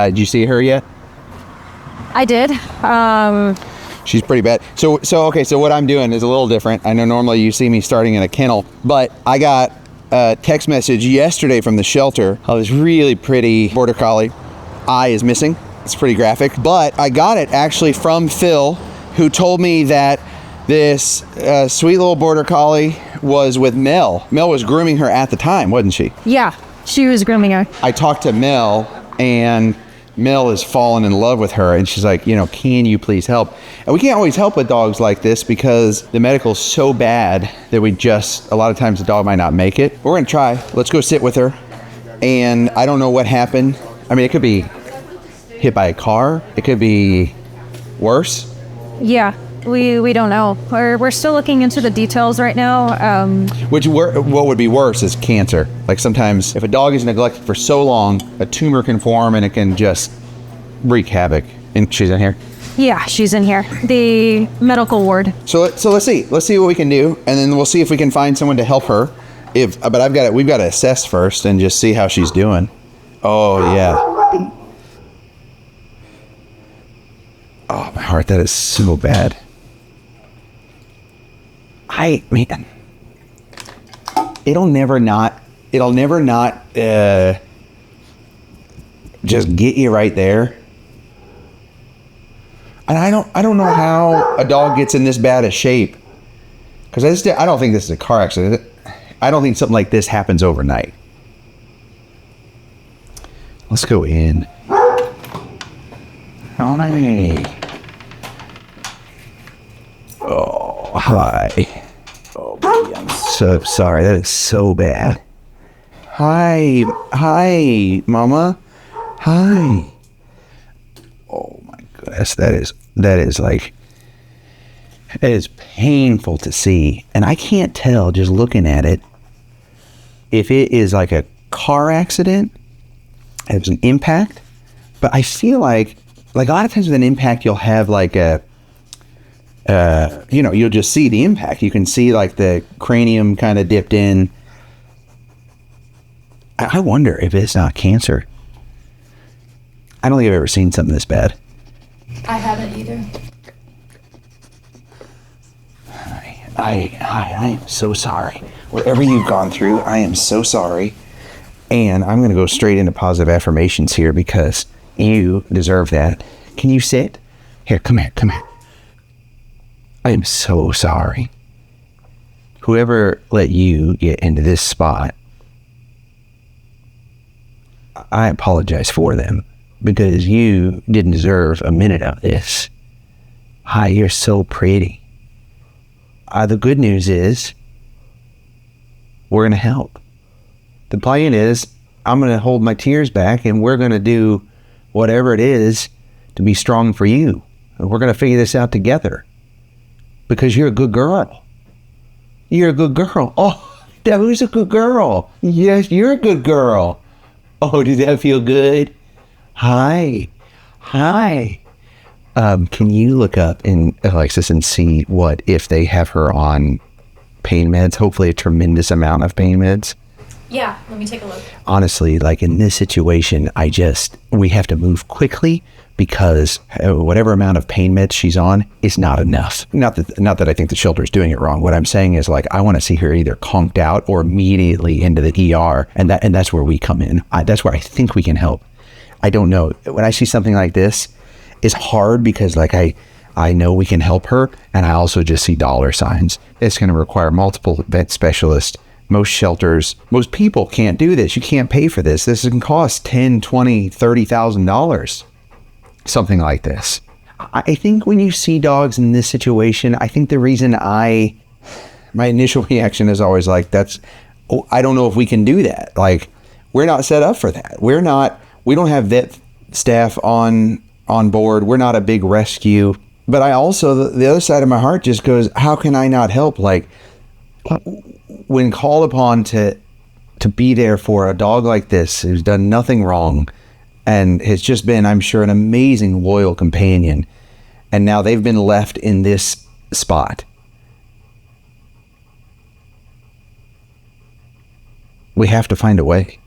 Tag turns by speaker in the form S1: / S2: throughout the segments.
S1: Did you see her yet?
S2: I did.
S1: She's pretty bad. So what I'm doing is a little different. I know normally you see me starting in a kennel, but I got a text message yesterday from the shelter of this really pretty border collie. Eye is missing. It's pretty graphic, but I got it actually from Phil, who told me that this sweet little border collie was with Mel. Mel was grooming her at the time, wasn't she?
S2: Yeah, she was grooming her.
S1: I talked to Mel, and Mel has fallen in love with her, and she's like, can you please help? And we can't always help with dogs like this because the medical's so bad that a lot of times the dog might not make it. But we're gonna try. Let's go sit with her. And I don't know what happened. I mean, it could be hit by a car. It could be worse.
S2: Yeah, we don't know. We're still looking into the details right now.
S1: What would be worse is cancer. Like sometimes if a dog is neglected for so long, a tumor can form and it can just wreak havoc. And she's in here?
S2: Yeah, she's in here. The medical ward.
S1: So let's see. Let's see what we can do, and then we'll see if we can find someone to help her. We've got to assess first and just see how she's doing. Oh yeah. Oh my heart, that is so bad. Man, it'll never not just get you right there. And I don't know how a dog gets in this bad a shape, because I don't think this is a car accident. I don't think something like this happens overnight. Let's go in. Hi. Oh, hi. Oh, baby, I'm so sorry. That is so bad. Hi, Mama. Hi. Oh my goodness, that is painful to see, and I can't tell just looking at it if it is like a car accident, it was an impact. But I feel like a lot of times with an impact, you'll have like you'll just see the impact. You can see like the cranium kind of dipped in. I wonder if it's not cancer. I don't think I've ever seen something this bad.
S2: I haven't either.
S1: I am so sorry. Whatever you've gone through, I am so sorry. And I'm going to go straight into positive affirmations here because you deserve that. Can you sit? Here, come here. I am so sorry. Whoever let you get into this spot, I apologize for them because you didn't deserve a minute of this. Hi, you're so pretty. The good news is we're going to help. The plan is I'm going to hold my tears back and we're going to do whatever it is to be strong for you. And we're going to figure this out together because you're a good girl. You're a good girl. Oh, that was a good girl. Yes, you're a good girl. Oh, did that feel good? Hi. Can you look in Alexis and see what if they have her on pain meds, hopefully a tremendous amount of pain meds?
S2: Yeah, let me take a look.
S1: Honestly, like in this situation, we have to move quickly because whatever amount of pain meds she's on is not enough. Not that I think the shelter is doing it wrong. What I'm saying is like, I want to see her either conked out or immediately into the ER. And that's where we come in. That's where I think we can help. I don't know. When I see something like this, it's hard because like I know we can help her, and I also just see dollar signs. It's going to require multiple vet specialists. Most shelters, most people can't do this. You can't pay for this. This can cost $10,000, $20,000, $30,000. Something like this. I think when you see dogs in this situation, I think the reason my initial reaction is always like, I don't know if we can do that. Like, we're not set up for that. We don't have vet staff on board. We're not a big rescue. But I also, the other side of my heart just goes, how can I not help? Like, when called upon to be there for a dog like this who's done nothing wrong and has just been, I'm sure, an amazing loyal companion, and now they've been left in this spot. We have to find a way.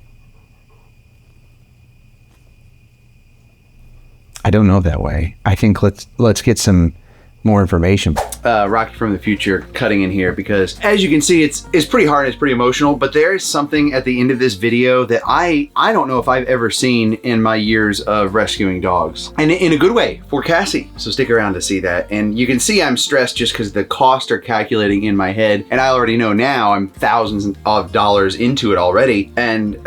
S1: I don't know that way. I think let's get some more information. Rocky from the future cutting in here because as you can see, it's pretty hard, it's pretty emotional, but there is something at the end of this video that I don't know if I've ever seen in my years of rescuing dogs, and in a good way for Cassie. So stick around to see that. And you can see I'm stressed just because the costs are calculating in my head, and I already know now I'm thousands of dollars into it already. And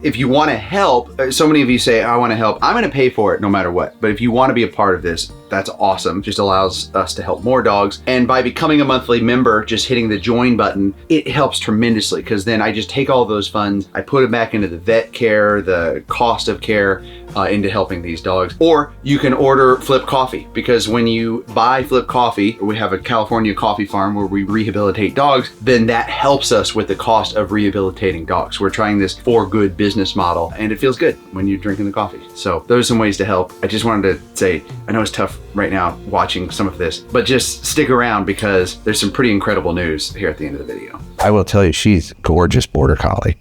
S1: if you want to help, so many of you say, I want to help, I'm going to pay for it no matter what. But if you want to be a part of this, that's awesome. Just allows us to help more dogs. And by becoming a monthly member, just hitting the join button, it helps tremendously, because then I just take all those funds, I put it back into the vet care, the cost of care, into helping these dogs. Or you can order Flip Coffee, because when you buy Flip Coffee, we have a California coffee farm where we rehabilitate dogs, then that helps us with the cost of rehabilitating dogs. We're trying this for good business model, and it feels good when you're drinking the coffee. So those are some ways to help. I just wanted to say, I know it's tough right now watching some of this, but just stick around because there's some pretty incredible news here at the end of the video. I will tell you, she's gorgeous border collie.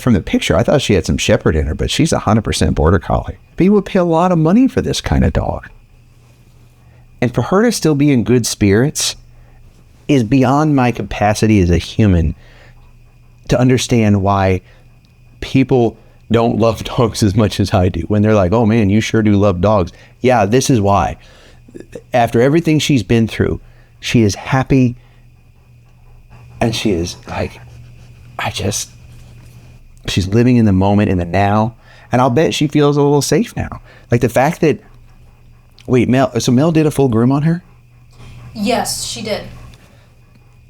S1: From the picture, I thought she had some shepherd in her, but she's 100% border collie. People would pay a lot of money for this kind of dog. And for her to still be in good spirits is beyond my capacity as a human to understand why people don't love dogs as much as I do. When they're like, oh man, you sure do love dogs. Yeah, this is why. After everything she's been through, she is happy. And she is like, she's living in the moment, in the now. And I'll bet she feels a little safe now. Like the fact that, wait, Mel did a full groom on her?
S3: Yes, she did.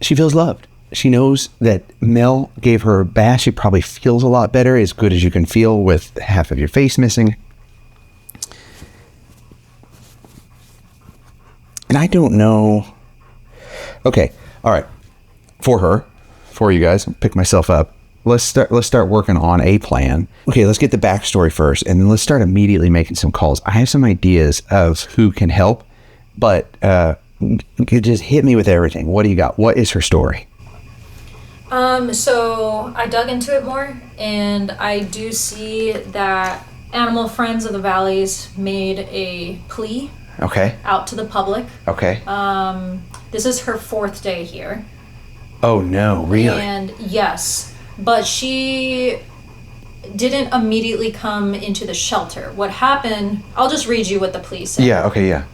S1: She feels loved. She knows that Mel gave her a bath. She probably feels a lot better, as good as you can feel with half of your face missing. And I don't know. Okay, all right. For you guys, I'll pick myself up. Let's start working on a plan. Okay, let's get the backstory first, and then let's start immediately making some calls. I have some ideas of who can help, but just hit me with everything. What do you got? What is her story?
S3: So I dug into it more, and I do see that Animal Friends of the Valleys made a plea.
S1: Okay.
S3: Out to the public.
S1: Okay.
S3: This is her 4th day here.
S1: Oh no, really?
S3: And yes, but she didn't immediately come into the shelter. What happened, I'll just read you what the plea said.
S1: Yeah, okay, yeah.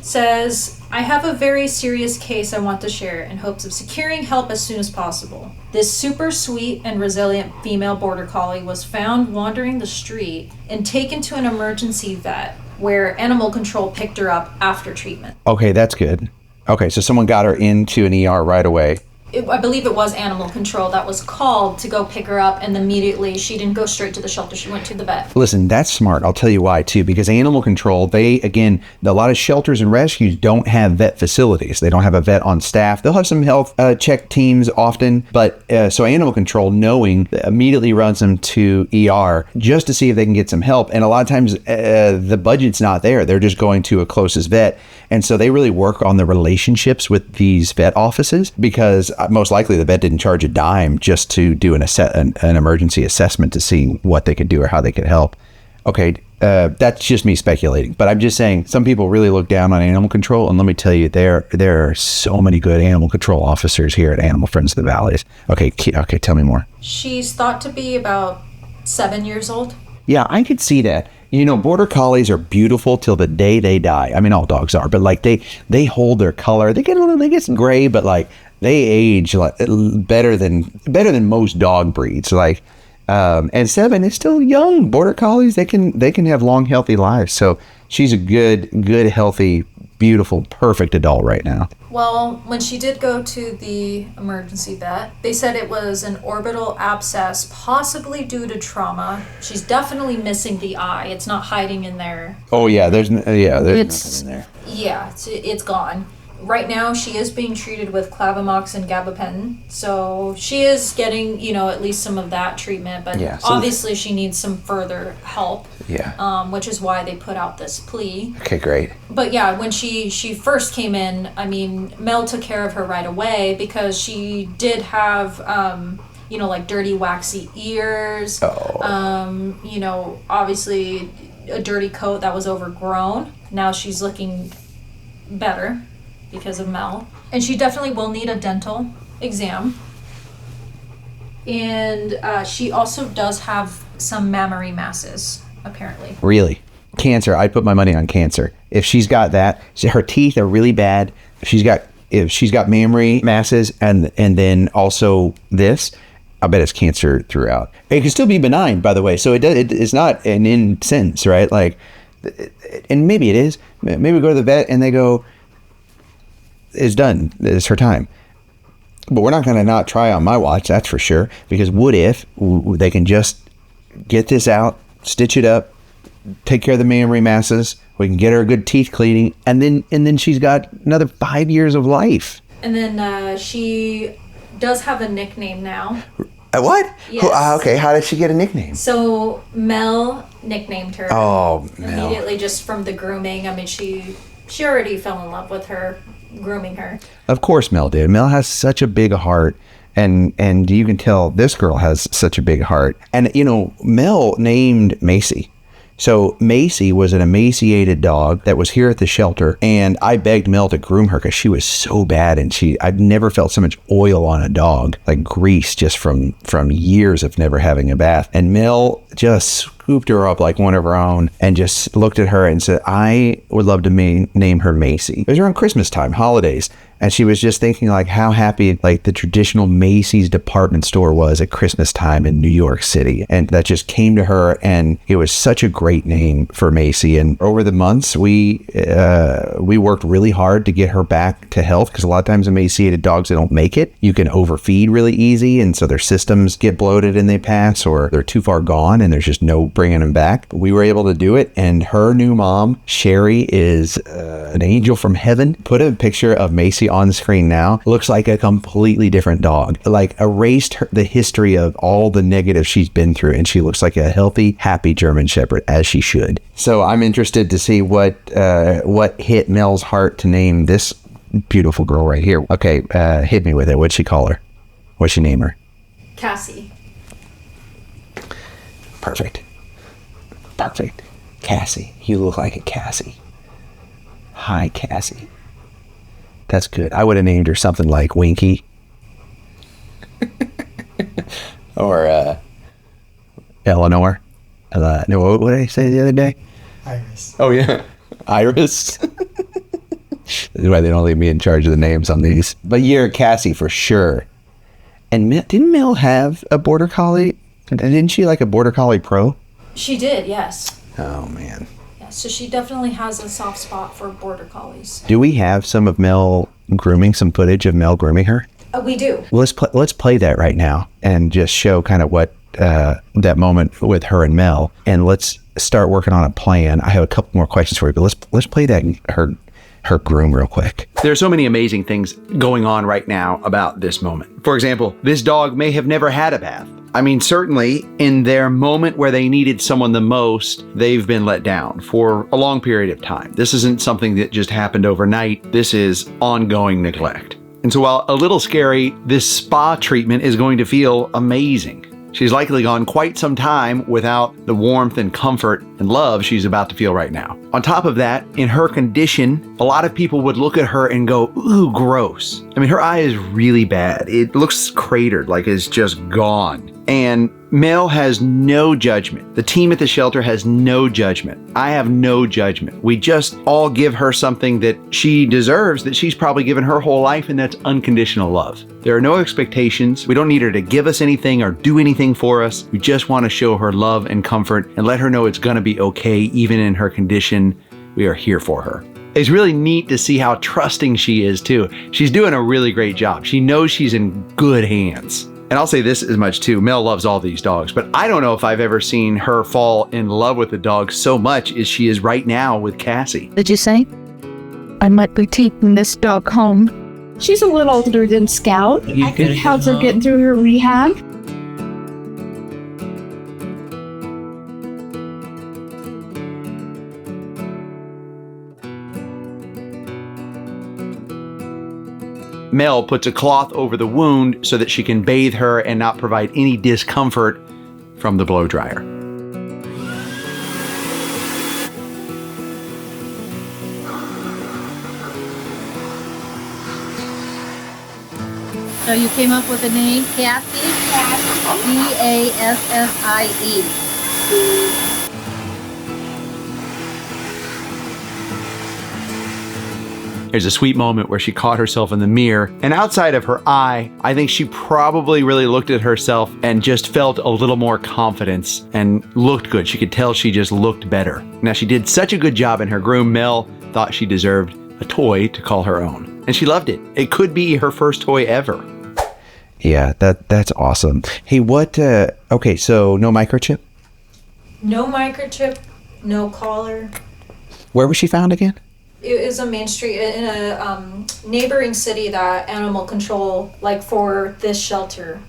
S3: Says, I have a very serious case I want to share in hopes of securing help as soon as possible. This super sweet and resilient female border collie was found wandering the street and taken to an emergency vet where animal control picked her up after treatment.
S1: Okay, that's good. Okay, so someone got her into an ER right away.
S3: I believe it was animal control that was called to go pick her up, and immediately she didn't go straight to the shelter. She went to the vet.
S1: Listen, that's smart. I'll tell you why too, because animal control, a lot of shelters and rescues don't have vet facilities. They don't have a vet on staff. They'll have some health check teams often, but so animal control, knowing, immediately runs them to ER just to see if they can get some help. And a lot of times the budget's not there. They're just going to a closest vet. And so they really work on the relationships with these vet offices, because most likely the vet didn't charge a dime just to do an emergency assessment to see what they could do or how they could help. Okay, that's just me speculating, but I'm just saying some people really look down on animal control, and let me tell you, there are so many good animal control officers here at Animal Friends of the Valleys. Okay, tell me more. She's
S3: thought to be about 7 years old.
S1: Yeah, I could see that. You know, border collies are beautiful till the day they die. I mean, all dogs are, but like they hold their color. They get some gray, but like they age like better than most dog breeds. Like, and 7 is still young. Border collies, they can have long, healthy lives. So she's a good, healthy, beautiful, perfect adult right now.
S3: Well, when she did go to the emergency vet, they said it was an orbital abscess, possibly due to trauma. She's definitely missing the eye. It's not hiding in there.
S1: Oh yeah, there's nothing in there.
S3: Yeah, it's gone. Right now, she is being treated with Clavamox and gabapentin, so she is getting, at least some of that treatment, but yeah, so obviously she needs some further help.
S1: Yeah.
S3: Which is why they put out this plea.
S1: Okay, great.
S3: But yeah, when she first came in, I mean, Mel took care of her right away because she did have, like dirty, waxy ears.
S1: Oh.
S3: Obviously a dirty coat that was overgrown. Now she's looking better because of Mel. And she definitely will need a dental exam. And she also does have some mammary masses, apparently.
S1: Really? Cancer. I'd put my money on cancer. If she's got that, her teeth are really bad. If she's got mammary masses and then also this, I bet it's cancer throughout. It can still be benign, by the way. So it's not an incense, right? Like, and maybe it is. Maybe we go to the vet and they go, it's done. It's her time. But we're not going to not try on my watch, that's for sure. Because what if they can just get this out, stitch it up, take care of the mammary masses, we can get her a good teeth cleaning, and then she's got another 5 years of life.
S3: And then she does have a nickname now.
S1: What?
S3: Yes.
S1: Okay, how did she get a nickname?
S3: So Mel nicknamed her.
S1: Oh, Mel.
S3: Immediately just from the grooming. I mean, she already fell in love with her, grooming her.
S1: Of course Mel did. Mel has such a big heart, and you can tell this girl has such a big heart. And, Mel named Macy. So Macy was an emaciated dog that was here at the shelter, and I begged Mel to groom her because she was so bad, and I've never felt so much oil on a dog, like grease, just from years of never having a bath. And Mel just scooped her up like one of her own and just looked at her and said, I would love to name her Macy. It was around Christmas time, holidays. And she was just thinking like how happy like the traditional Macy's department store was at Christmas time in New York City. And that just came to her, and it was such a great name for Macy. And over the months, we worked really hard to get her back to health, because a lot of times emaciated dogs, they don't make it. You can overfeed really easy, and so their systems get bloated and they pass, or they're too far gone and there's just no bringing them back. But we were able to do it, and her new mom, Sherry, is an angel from heaven. Put a picture of Macy on screen now. Looks like a completely different dog. Like erased the history of all the negative she's been through, and she looks like a healthy, happy German Shepherd, as she should. So I'm interested to see what hit Mel's heart to name this beautiful girl right here. Okay, hit me with it. What'd she call her? What'd she name her?
S3: Cassie.
S1: Perfect. Cassie. You look like a Cassie. Hi, Cassie. That's good. I would have named her something like Winky. Or Eleanor. No, what did I say the other day?
S4: Iris.
S1: Oh, yeah. Iris. That's why they don't leave me in charge of the names on these. But you're Cassie for sure. And didn't Mel have a Border Collie? Didn't she like a Border Collie Pro?
S3: She did, yes.
S1: Oh, man.
S3: Yeah, so she definitely has a soft spot for Border Collies.
S1: Do we have some of Mel grooming, some footage of Mel grooming her?
S3: We do.
S1: Well, let's play that right now and just show kind of what that moment with her and Mel, and let's start working on a plan. I have a couple more questions for you, but let's play that her groom real quick. There's so many amazing things going on right now about this moment. For example, this dog may have never had a bath. I mean, certainly in their moment where they needed someone the most, they've been let down for a long period of time. This isn't something that just happened overnight. This is ongoing neglect. And so while a little scary, this spa treatment is going to feel amazing. She's likely gone quite some time without the warmth and comfort and love she's about to feel right now. On top of that, in her condition, a lot of people would look at her and go, ooh, gross. I mean, her eye is really bad. It looks cratered, like it's just gone. And Mel has no judgment. The team at the shelter has no judgment. I have no judgment. We just all give her something that she deserves, that she's probably given her whole life, and that's unconditional love. There are no expectations. We don't need her to give us anything or do anything for us. We just want to show her love and comfort and let her know it's going to be okay, even in her condition. We are here for her. It's really neat to see how trusting she is too. She's doing a really great job. She knows she's in good hands. And I'll say this as much too, Mel loves all these dogs, but I don't know if I've ever seen her fall in love with a dog so much as she is right now with Cassie.
S5: Did you say? I might be taking this dog home. She's a little older than Scout. I could help her get through her rehab.
S1: Mel puts a cloth over the wound so that she can bathe her and not provide any discomfort from the blow dryer.
S4: So you came up with the name Cassie? Cassie.
S1: There's a sweet moment where she caught herself in the mirror, and outside of her eye, I think she probably really looked at herself and just felt a little more confidence and looked good. She could tell she just looked better. Now, she did such a good job, and her groom, Mel, thought she deserved a toy to call her own. And she loved it. It could be her first toy ever. Yeah, that's awesome. Hey, okay, so no microchip?
S3: No microchip, no collar.
S1: Where was she found again?
S3: It is a main street in a neighboring city that animal control, like for this shelter,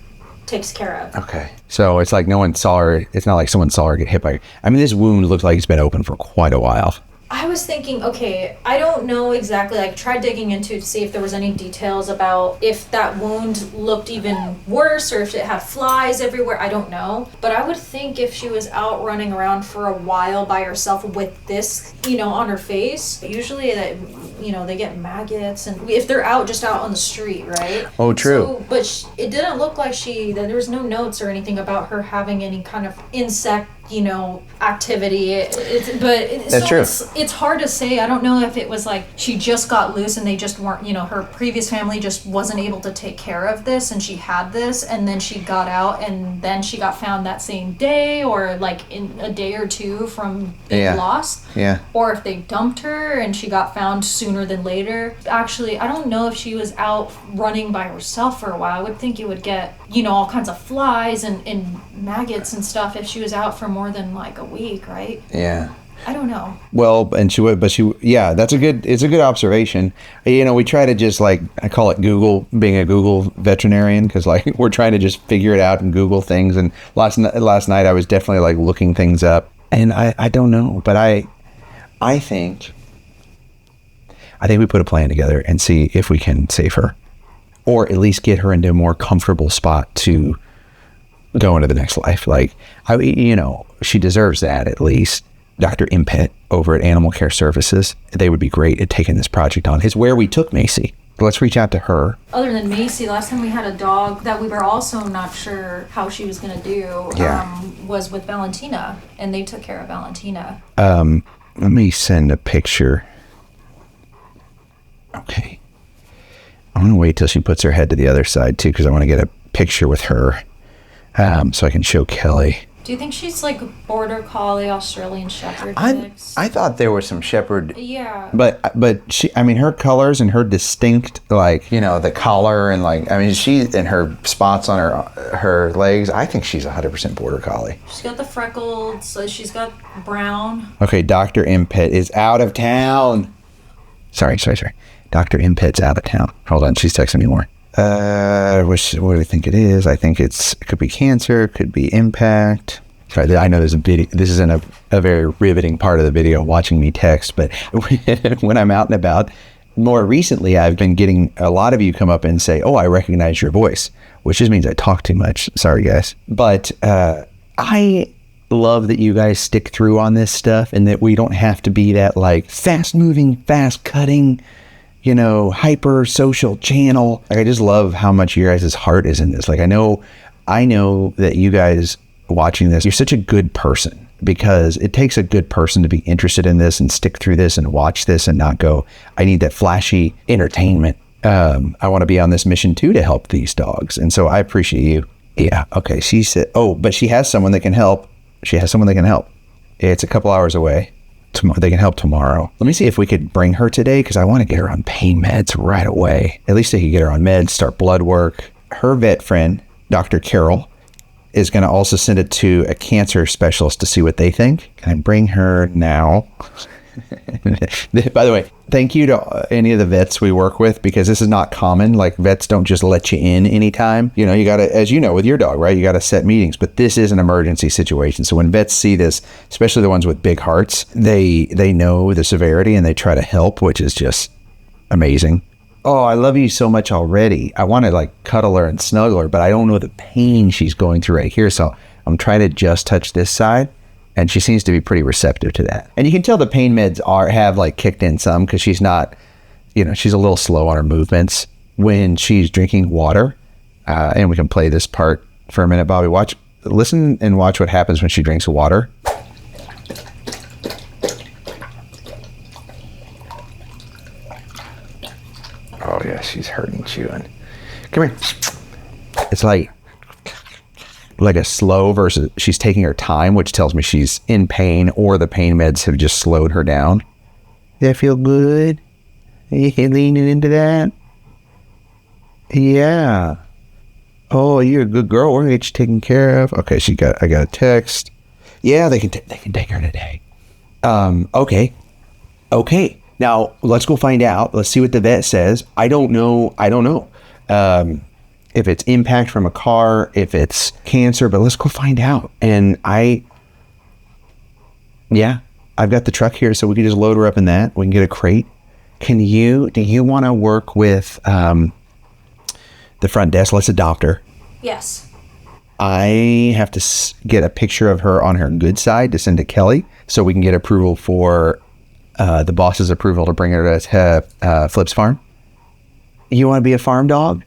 S3: takes care of.
S1: Okay. So it's like no one saw her. It's not like someone saw her get hit by. I mean, this wound looks like it's been open for quite a while.
S3: I was thinking, okay, I don't know exactly, like tried digging into to see if there was any details about if that wound looked even worse or if it had flies everywhere. I don't know. But I would think if she was out running around for a while by herself with this, on her face, usually that, they get maggots and if they're just out on the street, right?
S1: Oh, true.
S3: So, but it didn't look like there was no notes or anything about her having any kind of insect activity.
S1: That's true.
S3: It's hard to say. I don't know if it was like she just got loose and they just weren't, her previous family just wasn't able to take care of this and she had this and then she got out and then she got found that same day or like in a day or two from being lost.
S1: Yeah.
S3: Or if they dumped her and she got found sooner than later. Actually, I don't know if she was out running by herself for a while. I would think it would get, all kinds of flies and maggots and stuff if she was out for more than like a week, right?
S1: Yeah.
S3: I don't know.
S1: Well, and it's a good observation. We try to just I call it Google, being a Google veterinarian, because we're trying to just figure it out and Google things. And last night I was definitely looking things up, and I don't know, but I think we put a plan together and see if we can save her, or at least get her into a more comfortable spot to go into the next life. She deserves that at least. Dr. Impet over at Animal Care Services, they would be great at taking this project on. It's where we took Macy. Let's reach out to her.
S3: Other than Macy, last time we had a dog that we were also not sure how she was going to do was with Valentina, and they took care of Valentina.
S1: Let me send a picture. Okay. I'm going to wait till she puts her head to the other side, too, because I want to get a picture with her so I can show Kelly.
S3: Do you think she's like a border collie, Australian Shepherd mix?
S1: I thought there was some Shepherd.
S3: Yeah.
S1: But she, her colors and her distinct, the collar and she and her spots on her legs, I think she's 100% border collie.
S3: She's got the freckles, so she's got brown.
S1: Okay, Dr. Impet is out of town. Sorry. Dr. Impet's out of town. Hold on, she's texting me more. What do you think it is? I think it could be cancer, could be impact. Sorry, I know there's a video. This isn't a very riveting part of the video, watching me text, but when I'm out and about, more recently, I've been getting a lot of you come up and say, "Oh, I recognize your voice," which just means I talk too much. Sorry, guys. But I love that you guys stick through on this stuff and that we don't have to be that fast moving, fast cutting, hyper social channel. I just love how much your guys' heart is in this. I know that you guys watching this, you're such a good person, because it takes a good person to be interested in this and stick through this and watch this and not go, I need that flashy entertainment. I want to be on this mission too to help these dogs. And so I appreciate you. Yeah. Okay. She said, but she has someone that can help. It's a couple hours away. They can help tomorrow. Let me see if we could bring her today, because I want to get her on pain meds right away. At least they could get her on meds, start blood work. Her vet friend, Dr. Carol, is going to also send it to a cancer specialist to see what they think. Can I bring her now? By the way, thank you to any of the vets we work with, because this is not common. Vets don't just let you in anytime. You got to, as you know, with your dog, right? You got to set meetings, but this is an emergency situation. So when vets see this, especially the ones with big hearts, they know the severity and they try to help, which is just amazing. Oh, I love you so much already. I want to cuddle her and snuggle her, but I don't know the pain she's going through right here. So I'm trying to just touch this side. And she seems to be pretty receptive to that. And you can tell the pain meds have kicked in some, because she's not, she's a little slow on her movements. When she's drinking water, And we can play this part for a minute, Bobby. Listen and watch what happens when she drinks water. Oh yeah, she's hurting, chewing. Come here. It's like a slow versus she's taking her time, which tells me she's in pain or the pain meds have just slowed her down. Does that feel good? Are you leaning into that? Yeah. Oh, you're a good girl. We're gonna get you taken care of. Okay, I got a text. Yeah, they can take her today. Okay. Now let's go find out. Let's see what the vet says. I don't know. If it's impact from a car, if it's cancer, but let's go find out. And I've got the truck here, so we can just load her up in that. We can get a crate. Do you want to work with the front desk? Let's adopt her.
S3: Yes.
S1: I have to get a picture of her on her good side to send to Kelly so we can get approval for the boss's approval to bring her to Flip's farm. You want to be a farm dog?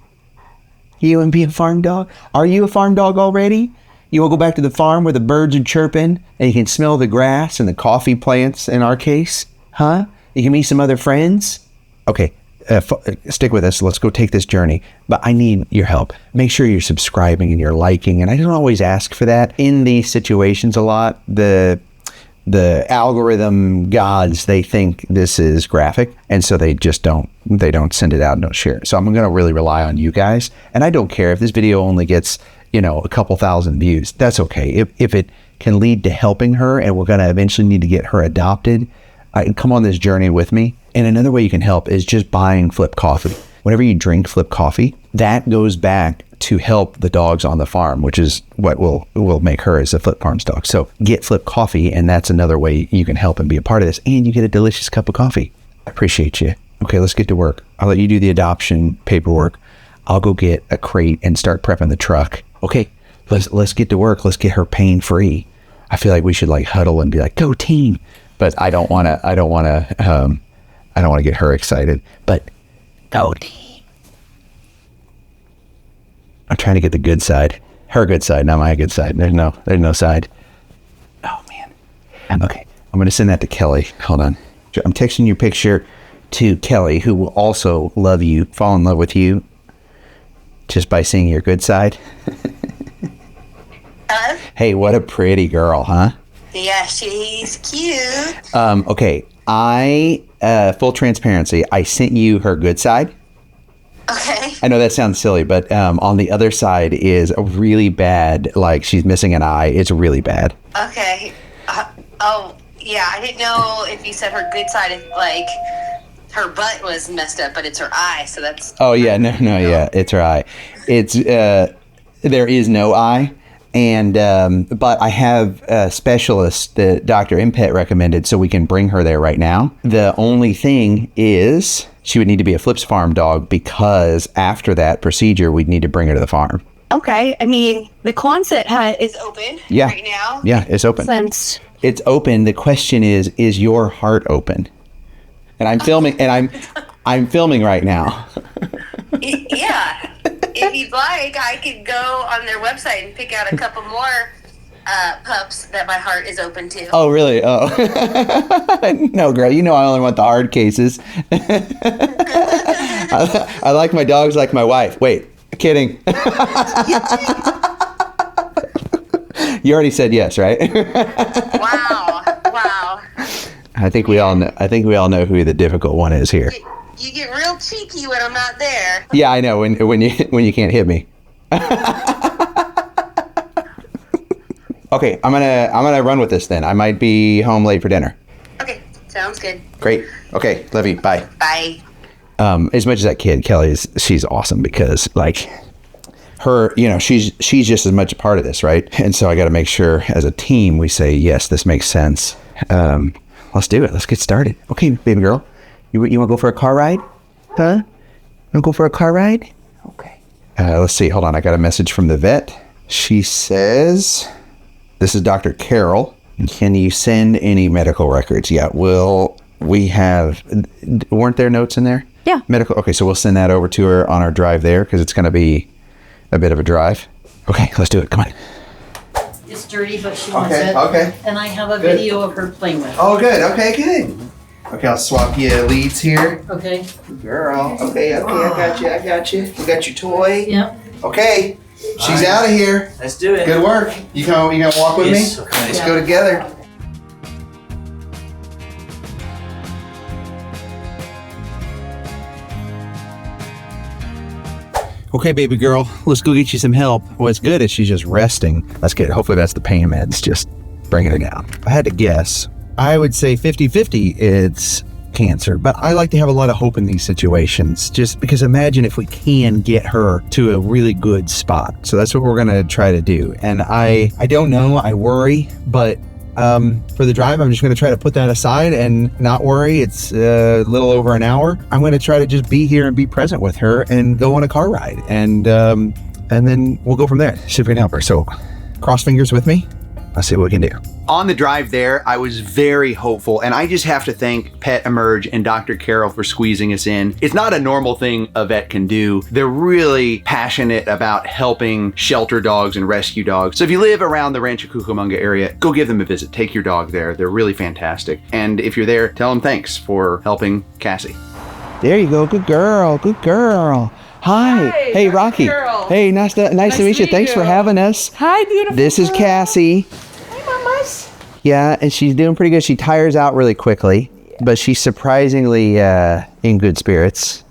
S1: You want to be a farm dog? Are you a farm dog already? You want to go back to the farm where the birds are chirping and you can smell the grass and the coffee plants in our case? Huh? You can meet some other friends? Okay, stick with us. Let's go take this journey. But I need your help. Make sure you're subscribing and you're liking. And I don't always ask for that. In these situations a lot, the algorithm gods, they think this is graphic, and so they don't send it out and don't share it. So I'm going to really rely on you guys, and I don't care if this video only gets a couple thousand views. That's okay. If it can lead to helping her and we're going to eventually need to get her adopted, come on this journey with me. And another way you can help is just buying Flip coffee. Whenever you drink Flip coffee, that goes back to help the dogs on the farm, which is what will make her as a Flip Farms dog. So get Flip coffee, and that's another way you can help and be a part of this. And you get a delicious cup of coffee. I appreciate you. Okay, let's get to work. I'll let you do the adoption paperwork. I'll go get a crate and start prepping the truck. Okay, let's get to work. Let's get her pain free. I feel like we should huddle and be like, go team. But I don't want to get her excited. But go team. I'm trying to get the good side. Her good side, not my good side. There's no side. Oh, man. Okay. I'm going to send that to Kelly. Hold on. I'm texting your picture to Kelly, who will also fall in love with you just by seeing your good side.
S6: Hello?
S1: Hey, what a pretty girl, huh?
S6: Yeah, she's cute.
S1: Okay. Full transparency, I sent you her good side.
S6: Okay.
S1: I know that sounds silly, but on the other side is a really bad, she's missing an eye. It's really bad.
S6: Okay. Yeah, I didn't know if you said her good side is her butt was messed up, but it's her eye, so that's...
S1: Oh, yeah, no, yeah, it's her eye. It's, there is no eye, and, but I have a specialist that Dr. Impet recommended, so we can bring her there right now. The only thing is... she would need to be a Flip's farm dog because after that procedure, we'd need to bring her to the farm.
S6: Okay. I mean, the Quonset hut is open right now.
S1: Yeah, it's open. It's open. The question is your heart open? And I'm filming, and I'm filming right now.
S6: Yeah. If you'd like, I could go on their website and pick out a couple more pups that my heart is open to.
S1: Oh, really? Oh. No, girl, I only want the hard cases. I like my dogs like my wife. Wait, kidding. You already said yes, right?
S6: Wow.
S1: I think we all know who the difficult one is here.
S6: You get real cheeky when I'm not there.
S1: Yeah, I know when you can't hit me. Okay, I'm gonna run with this then. I might be home late for dinner.
S6: Okay, sounds good.
S1: Great. Okay, love you. Bye.
S6: Bye.
S1: As much as that kid, Kelly, she's awesome because her, she's just as much a part of this, right? And so I got to make sure as a team we say, yes, this makes sense. Let's do it. Let's get started. Okay, baby girl, you want to go for a car ride? Huh? You want to go for a car ride? Okay. Let's see. Hold on. I got a message from the vet. She says... This is Dr. Carol. Can you send any medical records? Yeah, we have, weren't there notes in there?
S2: Yeah.
S1: Medical. Okay, so we'll send that over to her on our drive there because it's going to be a bit of a drive. Okay, let's do it. Come on.
S7: It's dirty, but she wants
S1: Okay,
S7: it.
S1: okay.
S7: And I have a
S1: Good.
S7: video of her playing with it.
S1: Oh, good. Okay, good. Okay, I'll swap you leads here.
S7: Okay.
S1: Girl. Okay, I got you. You got your toy.
S7: Yep.
S1: Okay, she's out of here.
S8: Let's do it.
S1: Good work. You gonna walk with
S8: Yes,
S1: me?
S8: okay.
S1: Let's go together. Okay, baby girl, let's go get you some help. What's good is she's just resting. That's good. Hopefully that's the pain meds just bringing her down. If I had to guess, I would say 50-50 it's cancer, but I like to have a lot of hope in these situations, just because imagine if we can get her to a really good spot. So that's what we're gonna try to do. And I don't know, I worry, but for the drive, I'm just going to try to put that aside and not worry. It's a little over an hour. I'm going to try to just be here and be present with her and go on a car ride. And then we'll go from there. See if we can help her. So cross fingers with me. Let's see what we can do. On the drive there, I was very hopeful, and I just have to thank Pet Emerge and Dr. Carol for squeezing us in. It's not a normal thing a vet can do. They're really passionate about helping shelter dogs and rescue dogs. So if you live around the Rancho Cucamonga area, go give them a visit. Take your dog there. They're really fantastic. And if you're there, tell them thanks for helping Cassie. There you go. Good girl. Good girl. Hi. Hey,
S9: Dr.
S1: Rocky.
S9: Carol.
S1: Hey, nice to meet you. Thanks for having us.
S9: Hi, beautiful.
S1: This is
S9: girl.
S1: Cassie.
S9: Hi, mamas.
S1: Yeah, and she's doing pretty good. She tires out really quickly, but she's surprisingly in good spirits.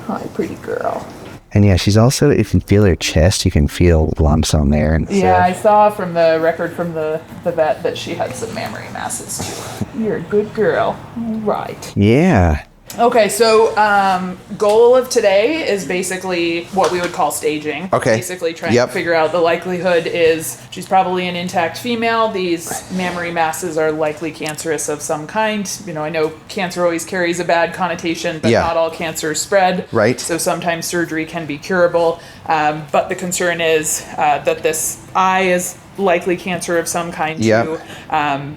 S9: Hi, pretty girl.
S1: And yeah, she's also, if you feel her chest, you can feel lumps on there. And
S9: Yeah, I saw from the record from the vet that she had some mammary masses too. You're a good girl. Right.
S1: Yeah.
S9: Okay, so goal of today is basically what we would call staging.
S1: Okay.
S9: Basically trying
S1: Yep.
S9: to figure out the likelihood is she's probably an intact female. These mammary masses are likely cancerous of some kind. You know, I know cancer always carries a bad connotation, but
S1: Yeah.
S9: not all cancers spread.
S1: Right.
S9: So sometimes surgery can be curable. But the concern is that this eye is likely cancer of some kind
S1: Yep.
S9: too.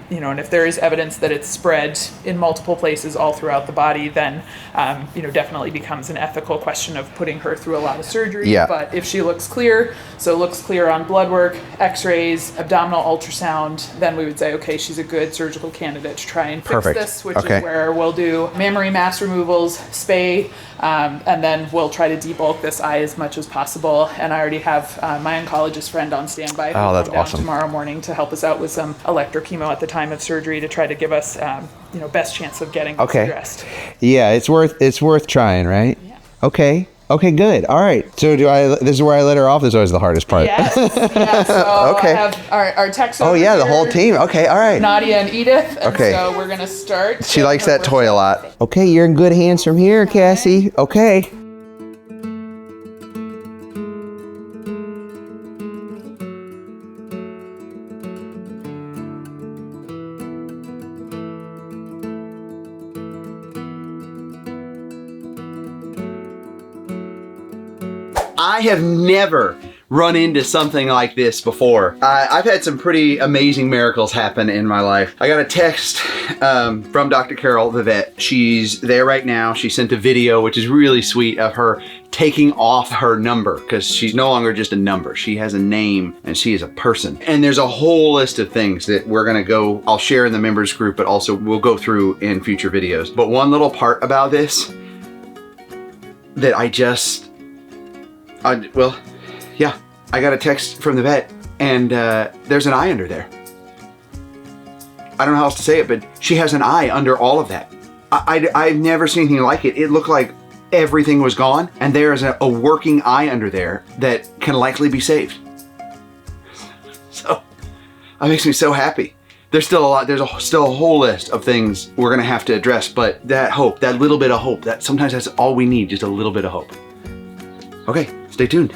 S9: You know, and if there is evidence that it's spread in multiple places all throughout the body, then, you know, definitely becomes an ethical question of putting her through a lot of surgery.
S1: Yeah.
S9: But if she looks clear, so looks clear on blood work, x-rays, abdominal ultrasound, then we would say, okay, she's a good surgical candidate to try and fix
S1: Perfect.
S9: this, which
S1: Okay.
S9: is where we'll do mammary mass removals, spay, and then we'll try to debulk this eye as much as possible. And I already have my oncologist friend on standby.
S1: Oh, that's
S9: who'll come down
S1: awesome.
S9: Tomorrow morning to help us out with some electrochemo at the time of surgery to try to give us, you know, best chance of getting this
S1: Okay.
S9: addressed.
S1: Yeah, it's worth trying, right?
S9: Yeah.
S1: Okay. Okay, good. All right. So this is where I let her off? This is always the hardest part.
S9: Yes. Yeah. So
S1: Okay.
S9: I have our techs.
S1: Oh
S9: over
S1: yeah, the whole
S9: here,
S1: team. Okay, all right.
S9: Nadia and Edith. And
S1: Okay.
S9: So we're gonna start.
S1: She likes that toy a lot. Okay, you're in good hands from here, Cassie. Okay. I have never run into something like this before. I've had some pretty amazing miracles happen in my life. I got a text from Dr. Carol, the vet. She's there right now. She sent a video, which is really sweet, of her taking off her number, because she's no longer just a number. She has a name and she is a person. And there's a whole list of things that we're gonna go, I'll share in the members group, but also we'll go through in future videos. But one little part about this that well, yeah, I got a text from the vet and there's an eye under there. I don't know how else to say it, but she has an eye under all of that. I've never seen anything like it. It looked like everything was gone and there is a working eye under there that can likely be saved. So that makes me so happy. There's still a lot, still a whole list of things we're gonna have to address, but that hope, that little bit of hope, that sometimes that's all we need, just a little bit of hope. Okay, stay tuned.